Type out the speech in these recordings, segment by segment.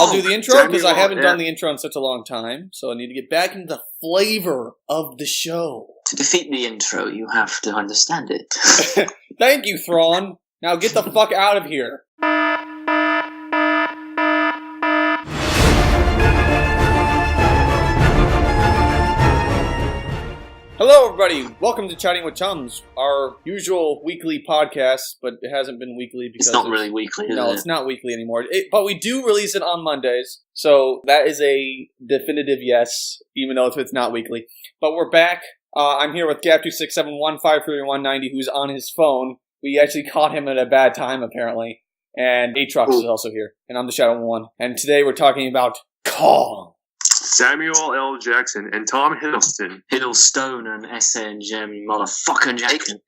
I'll do the intro because I haven't done the intro in such a long time, so I need to get back into the flavor of the show. To defeat the intro, you have to understand it. Thank you, Thrawn. Now get the fuck out of here. Hello, everybody. Welcome to Chatting with Chums, our usual weekly podcast, but it hasn't been weekly because it's not really weekly. No, it's not weekly anymore. But we do release it on Mondays, so that is a definitive yes, even though it's not weekly. But we're back. I'm here with Gap267153190, who's on his phone. We actually caught him at a bad time, apparently. And Aatrox is also here, and I'm the Shadow One. And today we're talking about Kong. Samuel L. Jackson and Tom Hiddleston. Hiddlestone and SNJ motherfucking Jackson.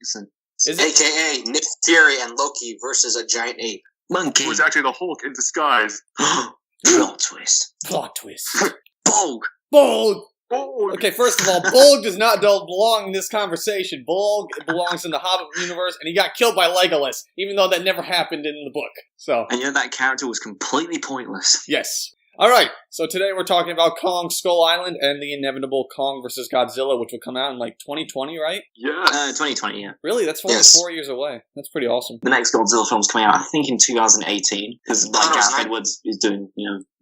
AKA Nick Fury and Loki versus a giant ape. Monkey. Who was actually the Hulk in disguise. Plot twist. Plot twist. Bulg. Bulg! Bulg! Okay, first of all, Bulg does not belong in this conversation. Bulg belongs in the Hobbit universe, and he got killed by Legolas, even though that never happened in the book. So, and yet that character was completely pointless. Yes. Alright, so today we're talking about Kong Skull Island and the inevitable Kong vs. Godzilla, which will come out in like 2020, right? Yeah. 2020, yeah. Really? That's only 4 years away. That's pretty awesome. The next Godzilla film's coming out, I think, in 2018, because Gareth Edwards is doing,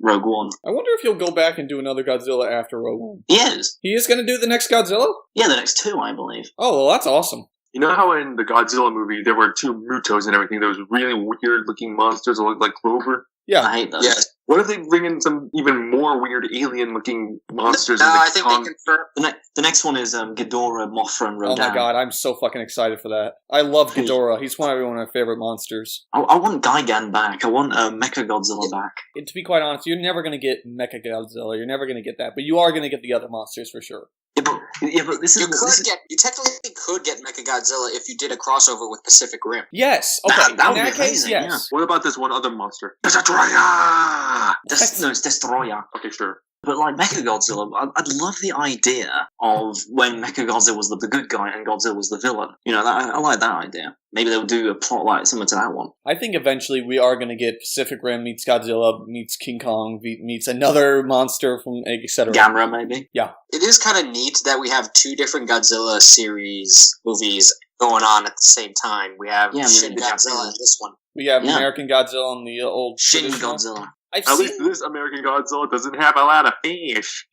Rogue One. I wonder if he'll go back and do another Godzilla after Rogue One. He is. He is going to do the next Godzilla? Yeah, the next two, I believe. Oh, well, that's awesome. You know how in the Godzilla movie there were two Mutos and everything, those really weird-looking monsters that looked like Clover? Yeah. I hate those. Yeah. What if they bring in some even more weird alien-looking monsters? I think they confirmed. The next one is Ghidorah, Mothra, and Rodan. Oh my god, I'm so fucking excited for that. I love Ghidorah. He's one of my favorite monsters. I want Gigan back. I want Mechagodzilla back. And to be quite honest, you're never going to get Mechagodzilla. You're never going to get that. But you are going to get the other monsters for sure. Yeah, but this is... You technically could get Mechagodzilla if you did a crossover with Pacific Rim. Yes. Okay. That in that case, amazing, yes. Yeah. What about this one other monster? Destroyer! No, it's Destroyer. Okay, sure. But like Mechagodzilla, I'd love the idea of when Mechagodzilla was the good guy and Godzilla was the villain. I like that idea. Maybe they'll do a plot like similar to that one. I think eventually we are going to get Pacific Rim meets Godzilla meets King Kong meets another monster from etc. Gamera, maybe? Yeah. It is kind of neat that we have two different Godzilla series movies going on at the same time. We have Shin Godzilla and this one. We have American Godzilla and the old Shin Godzilla. At least this American Godzilla doesn't have a lot of fish.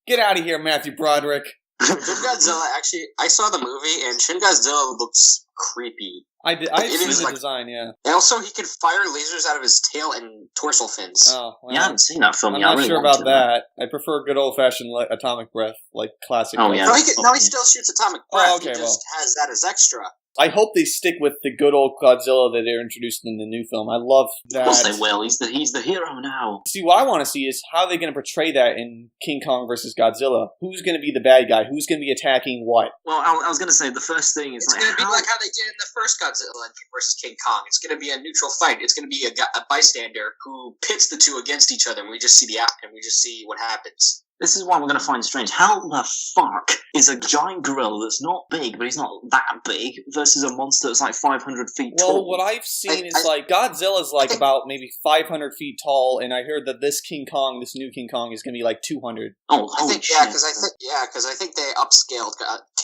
Get out of here, Matthew Broderick. Shin Godzilla, actually, I saw the movie, and Shin Godzilla looks creepy. I've seen the design, yeah. And also, he can fire lasers out of his tail and dorsal fins. Oh, well, yeah, I haven't seen that film yet. I'm not really sure about that. I prefer good old-fashioned atomic breath, like classic. Oh, yeah. No, he still shoots atomic breath. Oh, okay, he just has that as extra. I hope they stick with the good old Godzilla that they're introduced in the new film. I love that. Of course they will. He's the hero now. See, what I want to see is how they're going to portray that in King Kong versus Godzilla. Who's going to be the bad guy? Who's going to be attacking what? Well, I was going to say, the first thing is... It's going to be like how they did in the first Godzilla versus King Kong. It's going to be a neutral fight. It's going to be a bystander who pits the two against each other, and we just see we just see what happens. This is what we're going to find strange. How the fuck is a giant gorilla that's not big, but he's not that big, versus a monster that's like 500 feet tall? Well, what I've seen is like Godzilla's like about maybe 500 feet tall, and I heard that this King Kong, this new King Kong, is going to be like 200. Oh, holy shit. Because I think they upscaled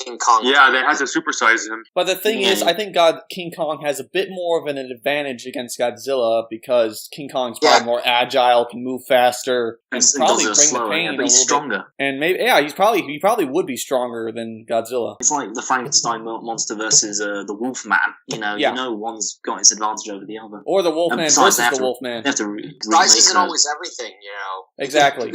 King Kong. Yeah, they had to supersize him. But the thing is, I think King Kong has a bit more of an advantage against Godzilla because King Kong's probably more agile, can move faster, and probably bring the pain a little stronger. Bit. And maybe, he probably would be stronger than Godzilla. It's like the Frankenstein monster versus the Wolfman. You know one's got its advantage over the other. Or the Wolfman versus the Wolfman. They have to Size isn't always everything, Exactly.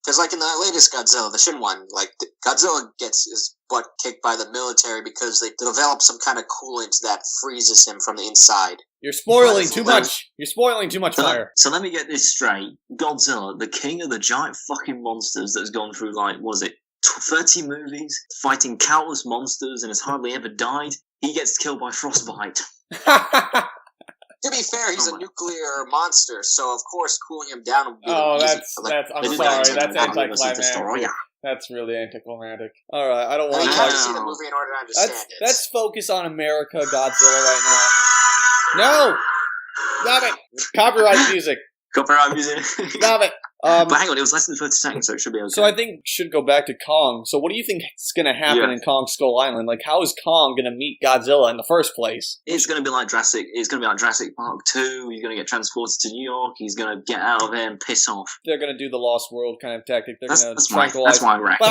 Because like in the latest Godzilla, the Shin one, like Godzilla gets his butt kicked by the military because they develop some kind of coolant that freezes him from the inside. You're spoiling too much. You're spoiling too much fire. So let me get this straight. Godzilla, the king of the giant fucking monsters that's gone through, 30 movies, fighting countless monsters and has hardly ever died, he gets killed by frostbite. To be fair, he's a nuclear monster, so of course cooling him down would be I'm sorry, that's anticlimactic. That's really anticlimactic. Alright, I don't want to talk. You have to see the movie in order to understand it. Let's focus on America Godzilla right now. No! Stop it! Copyright music. Copyright music. Stop it. But hang on, it was less than 30 seconds, so it should be okay. So I think we should go back to Kong. So what do you think is going to happen in Kong Skull Island? Like, how is Kong going to meet Godzilla in the first place? It's going to be like Jurassic. It's going to be like Jurassic Park 2. He's going to get transported to New York. He's going to get out of there and piss off. They're going to do the Lost World kind of tactic. They're going to tranquilize. That's why I reckon. But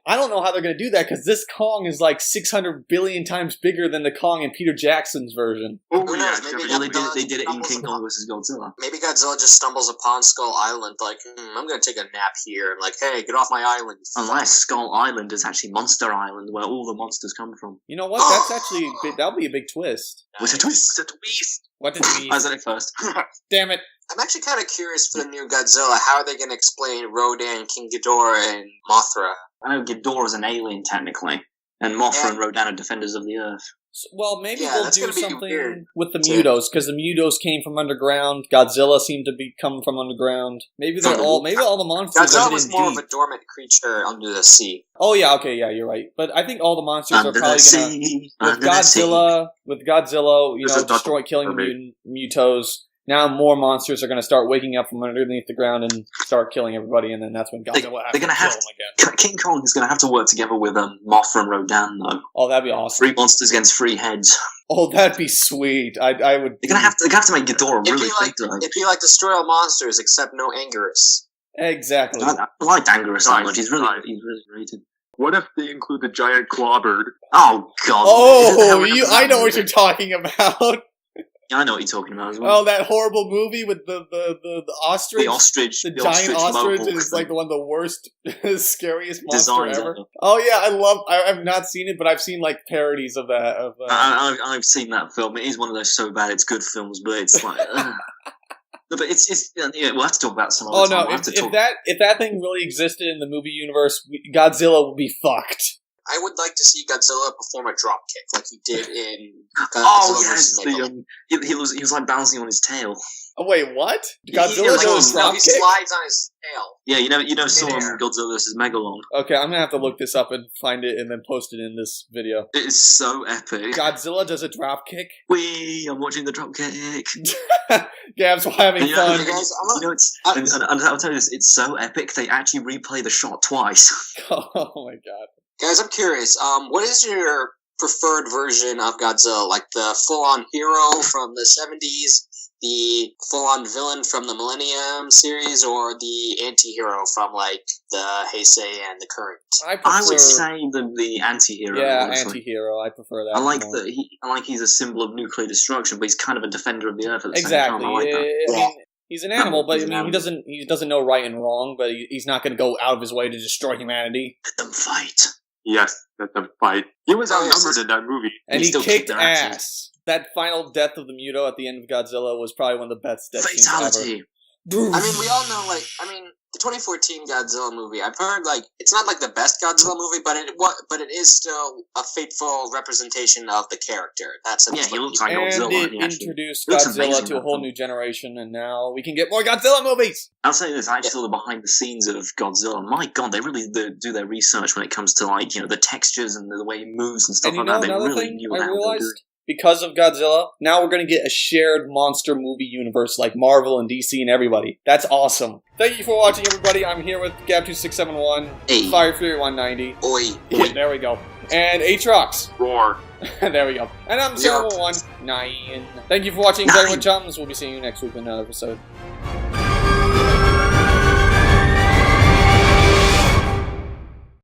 I don't know how they're going to do that because this Kong is like 600 billion times bigger than the Kong in Peter Jackson's version. Oh, Who yeah. knows? Maybe They did it in King Kong vs. Godzilla. Maybe Godzilla just stumbles upon Skull Island, like, I'm gonna take a nap here, and like, hey, get off my island. Unless Skull Island is actually Monster Island, where all the monsters come from. You know what? That's actually that'll be a big twist. What's a twist? A twist. What did we? I said it first. Damn it! I'm actually kind of curious for the new Godzilla. How are they gonna explain Rodan, King Ghidorah, and Mothra? I know Ghidorah's an alien technically, and Mothra and Rodan are defenders of the Earth. Well, maybe Yeah, we'll that's do gonna be something weird. with the Mutos because the Mutos came from underground. Godzilla seemed to be coming from underground. Maybe all the monsters Godzilla are was hidden more deep. of a dormant creature under the sea. Oh yeah, okay, yeah, you're right. But I think all the monsters Under are probably the gonna sea, with under the sea. Godzilla, you This know, is not destroy killing for the Mutos. Now more monsters are going to start waking up from underneath the ground and start killing everybody, and then that's when Godzilla has to gonna kill have them again. King Kong is going to have to work together with Mothra and Rodan, though. Oh, that'd be awesome. 3 monsters against 3 heads. Oh, that'd be sweet. I would. They're gonna have to make Ghidorah really big, though. It'd be like Destroy All Monsters, except no Anguirus. Exactly. I like Anguirus so Nice, much. He's really rated. What if they include the giant clawbird? Oh god. Oh, I know what you're talking about. I know what you're talking about as well. Oh, that horrible movie with the ostrich. The ostrich. The giant ostrich mohawk is like one of the worst, scariest monster designs ever. ever. Oh yeah, I've not seen it, but I've seen like parodies of that. I've seen that film. It is one of those so bad it's good films, but it's like. No, but it's we'll have to talk about some other time. If that thing really existed in the movie universe, Godzilla would be fucked. I would like to see Godzilla perform a dropkick like he did in Godzilla Oh yes, vs. Megalon. he was like bouncing on his tail. Oh wait, what? Yeah, Godzilla like, does No, drop he kick? slides on his tail. Yeah, you know, saw Midair. Godzilla vs. Megalon. Okay, I'm gonna have to look this up and find it and then post it in this video. It is so epic. Godzilla does a drop kick. I'm watching the dropkick. Gab's having And, fun. Guys, and I'll tell you this, it's so epic. They actually replay the shot twice. Oh my god. Guys, I'm curious. What is your preferred version of Godzilla? Like the full-on hero from the 70s, the full-on villain from the Millennium series, or the anti-hero from like the Heisei and the current? I would say the anti-hero. Yeah, honestly. anti-hero. I prefer that. I like more. he's a symbol of nuclear destruction, but he's kind of a defender of the earth at the Exactly. same time. I like that. I mean, he's an animal, but He's I an mean, animal. he doesn't know right and wrong, but he's not going to go out of his way to destroy humanity. Let them fight. Yes, that's a fight. He was Oh, yes, outnumbered in that movie. And He he still kicked kicked their asses. ass. That final death of the Muto at the end of Godzilla was probably one of the best death scenes ever. Fatality. I mean, we all know, the 2014 Godzilla movie. I've heard, it's not like the best Godzilla movie, but it is still a faithful representation of the character. That's Yeah, he looks like And Godzilla. it he actually introduced looks Godzilla amazing to a in whole that new generation, and now we can get more Godzilla movies! I'll say this, I saw the behind the scenes of Godzilla. My god, they really do their research when it comes to, the textures and the way he moves and stuff And you like know that. They another really thing knew I what they were doing. realized? Because of Godzilla, now we're going to get a shared monster movie universe like Marvel and DC and everybody. That's awesome. Thank you for watching, everybody. I'm here with Gab2671, Hey. Fire Fury 190. Oi. Yeah, there we go. And Aatrox. Roar. There we go. And I'm Yep. 019. Thank you for watching Playing with Chums. We'll be seeing you next week with another episode.